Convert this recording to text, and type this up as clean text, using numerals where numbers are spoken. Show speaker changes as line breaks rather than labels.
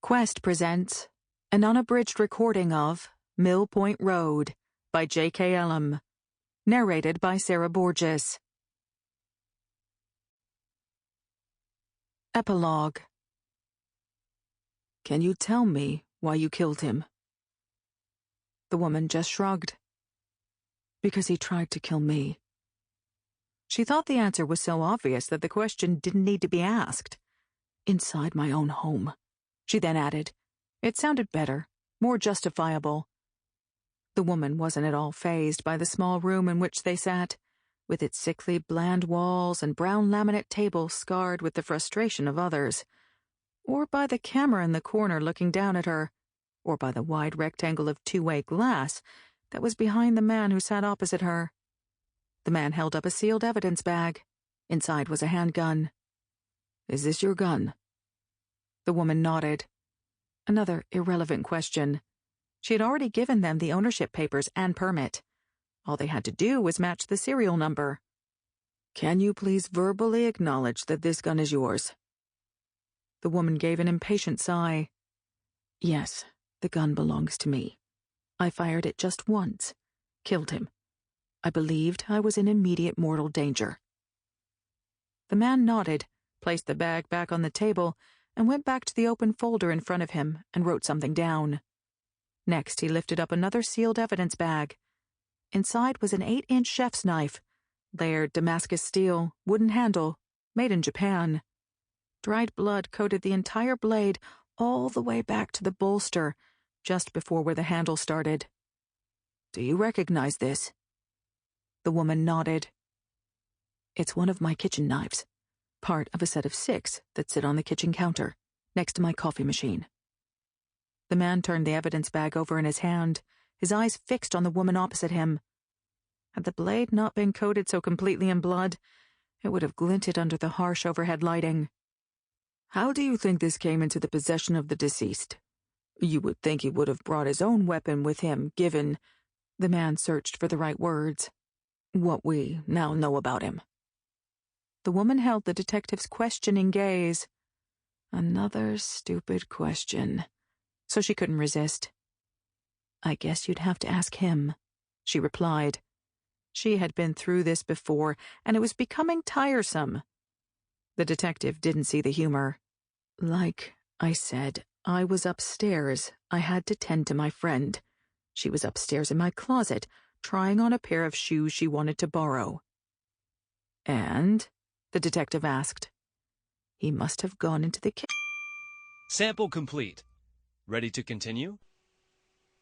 Quest presents an unabridged recording of Mill Point Road by J.K. Ellem, narrated by Sarah Borges. Epilogue. Can you tell me why you killed him? The woman just shrugged. Because he tried to kill me. She thought the answer was so obvious that the question didn't need to be asked. Inside my own home. She then added. It sounded better, more justifiable. The woman wasn't at all fazed by the small room in which they sat, with its sickly bland walls and brown laminate table scarred with the frustration of others, or by the camera in the corner looking down at her, or by the wide rectangle of two-way glass that was behind the man who sat opposite her. The man held up a sealed evidence bag. Inside was a handgun. Is this your gun? The woman nodded. Another irrelevant question. She had already given them the ownership papers and permit. All they had to do was match the serial number. Can you please verbally acknowledge that this gun is yours? The woman gave an impatient sigh. Yes, the gun belongs to me. I fired it just once. Killed him. I believed I was in immediate mortal danger. The man nodded, placed the bag back on the table, and went back to the open folder in front of him and wrote something down. Next, he lifted up another sealed evidence bag. Inside was an 8-inch chef's knife, layered Damascus steel, wooden handle, made in Japan. Dried blood coated the entire blade all the way back to the bolster, just before where the handle started. Do you recognize this? The woman nodded. It's one of my kitchen knives. Part of a set of 6 that sit on the kitchen counter, next to my coffee machine. The man turned the evidence bag over in his hand, his eyes fixed on the woman opposite him. Had the blade not been coated so completely in blood, it would have glinted under the harsh overhead lighting. How do you think this came into the possession of the deceased? You would think he would have brought his own weapon with him, given... The man searched for the right words. What we now know about him. The woman held the detective's questioning gaze. Another stupid question. So she couldn't resist. I guess you'd have to ask him, she replied. She had been through this before, and it was becoming tiresome. The detective didn't see the humor. Like I said, I was upstairs. I had to tend to my friend. She was upstairs in my closet, trying on a pair of shoes she wanted to borrow. And? The detective asked. He must have gone into the kitchen.
Sample complete. Ready to continue?